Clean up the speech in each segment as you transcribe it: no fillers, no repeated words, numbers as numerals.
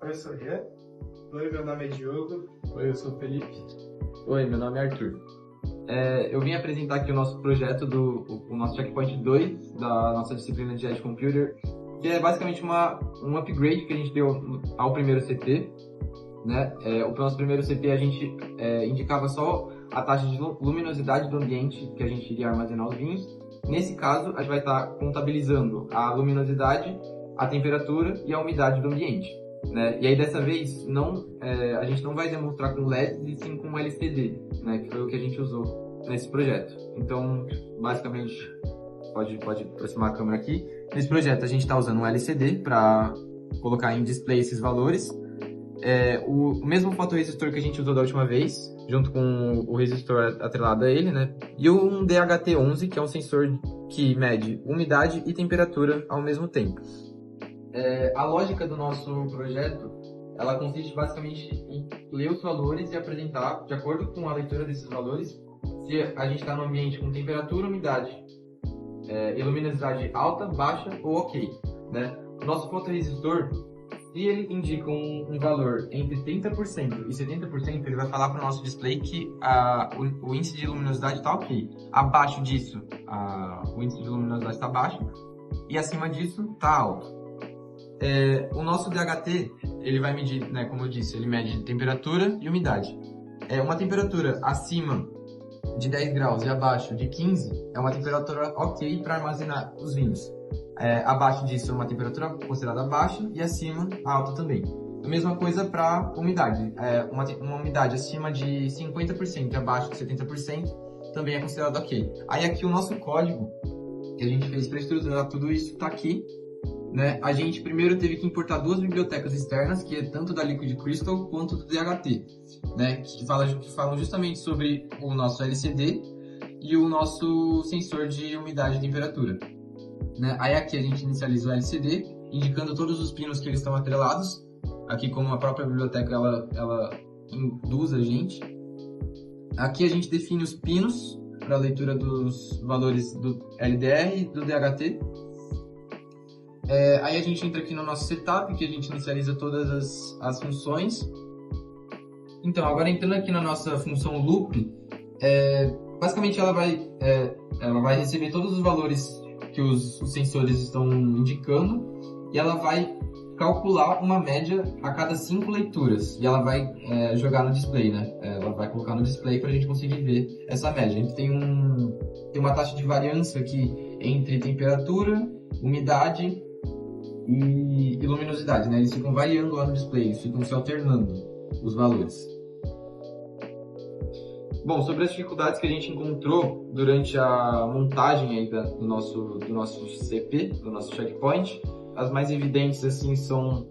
Oi, eu sou o Rian. Oi, meu nome é Diogo. Oi, eu sou o Felipe. Oi, meu nome é Arthur. Eu vim apresentar aqui o nosso projeto o nosso Checkpoint 2 da nossa disciplina de Edge Computer, que é basicamente um upgrade que a gente deu ao primeiro CT, né? O nosso primeiro CT a gente indicava só a taxa de luminosidade do ambiente que a gente iria armazenar os vinhos. Nesse caso, a gente vai estar contabilizando a luminosidade, a temperatura e a umidade do ambiente, né? E aí dessa vez a gente não vai demonstrar com LEDs e sim com LCD, né? Que foi o que a gente usou nesse projeto. Então, basicamente, pode aproximar a câmera aqui. Nesse projeto a gente está usando um LCD para colocar em display esses valores. O mesmo fotoresistor que a gente usou da última vez, junto com o resistor atrelado a ele, né? E um DHT11, que é um sensor que mede umidade e temperatura ao mesmo tempo. A lógica do nosso projeto, ela consiste basicamente em ler os valores e apresentar, de acordo com a leitura desses valores, se a gente está no ambiente com temperatura, umidade, e luminosidade alta, baixa ou ok, né? O nosso fotoresistor, se ele indica um valor entre 30% e 70%, ele vai falar para o nosso display que o índice de luminosidade está ok. Abaixo disso, o índice de luminosidade está baixo e acima disso está alto. O nosso DHT, ele vai medir, né, como eu disse, ele mede temperatura e umidade. Uma temperatura acima de 10 graus e abaixo de 15 é uma temperatura ok para armazenar os vinhos. Abaixo disso é uma temperatura considerada baixa e acima alta também. A mesma coisa para umidade. Uma umidade acima de 50% e abaixo de 70% também é considerado ok. Aí aqui o nosso código que a gente fez para estruturar tudo isso está aqui, né? A gente primeiro teve que importar duas bibliotecas externas, que é tanto da Liquid Crystal quanto do DHT, né? Que falam justamente sobre o nosso LCD e o nosso sensor de umidade e temperatura. Né? Aí aqui a gente inicializa o LCD, indicando todos os pinos que eles estão atrelados. Aqui, como a própria biblioteca ela induz a gente. Aqui a gente define os pinos para a leitura dos valores do LDR e do DHT. Aí a gente entra aqui no nosso setup, que a gente inicializa todas as funções. Então, agora entrando aqui na nossa função loop, basicamente ela vai receber todos os valores que os sensores estão indicando e ela vai calcular uma média a cada 5 leituras e ela vai jogar no display, né? Ela vai colocar no display para a gente conseguir ver essa média. A gente tem uma taxa de variância aqui entre temperatura, umidade e luminosidade, né? Eles ficam variando lá no display, eles ficam se alternando os valores. Bom, sobre as dificuldades que a gente encontrou durante a montagem aí do nosso CP, do nosso checkpoint, as mais evidentes assim são,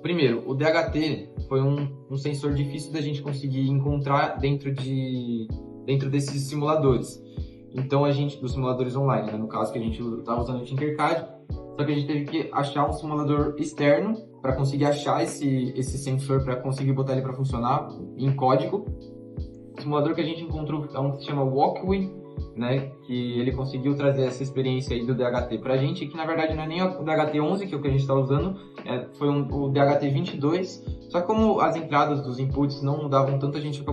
primeiro, o DHT foi um sensor difícil da gente conseguir encontrar dentro desses simuladores. Então dos simuladores online, né? No caso que a gente estava usando o Tinkercad, só que a gente teve que achar um simulador externo para conseguir achar esse sensor, para conseguir botar ele para funcionar em código. O simulador que a gente encontrou é um que se chama Walkway, né? Que ele conseguiu trazer essa experiência aí do DHT pra gente, que na verdade não é nem o DHT11, que é o que a gente está usando, foi o DHT22, só que como as entradas dos inputs não mudavam tanto, a gente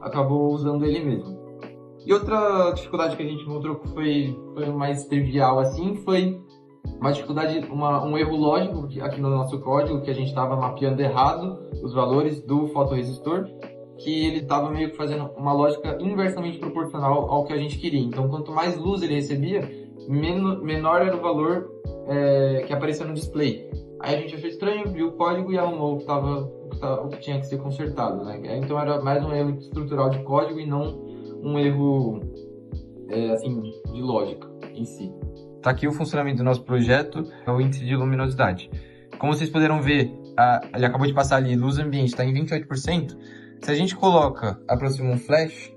acabou usando ele mesmo. E outra dificuldade que a gente encontrou que foi mais trivial assim, foi uma dificuldade, um erro lógico aqui no nosso código, que a gente estava mapeando errado os valores do fotoresistor, que ele estava meio que fazendo uma lógica inversamente proporcional ao que a gente queria. Então, quanto mais luz ele recebia, menor era o valor que aparecia no display. Aí a gente achou estranho, viu o código e arrumou o que tinha que ser consertado, né? Então era mais um erro estrutural de código e não um erro assim, de lógica em si. Tá aqui o funcionamento do nosso projeto, é o índice de luminosidade. Como vocês puderam ver, ele acabou de passar ali, luz ambiente está em 28%. Se a gente aproxima um flash,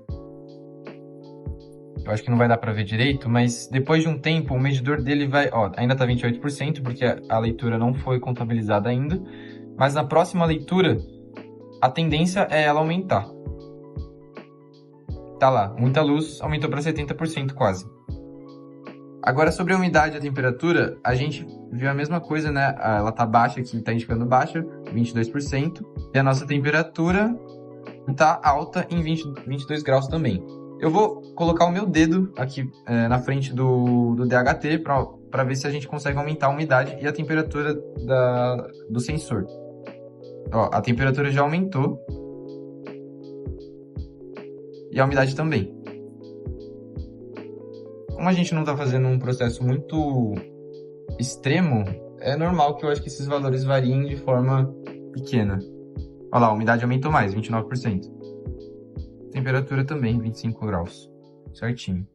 eu acho que não vai dar para ver direito, mas depois de um tempo o medidor dele ainda está 28%, porque a leitura não foi contabilizada ainda, mas na próxima leitura a tendência é ela aumentar. Tá lá, muita luz, aumentou para 70% quase. Agora, sobre a umidade e a temperatura, a gente viu a mesma coisa, né? Ela tá baixa aqui, tá indicando baixa, 22%. E a nossa temperatura tá alta em 22 graus também. Eu vou colocar o meu dedo aqui na frente do DHT para ver se a gente consegue aumentar a umidade e a temperatura do sensor. Ó, a temperatura já aumentou. E a umidade também. Como a gente não está fazendo um processo muito extremo, é normal que eu acho que esses valores variem de forma pequena. Olha lá, a umidade aumentou mais, 29%. Temperatura também, 25 graus. Certinho.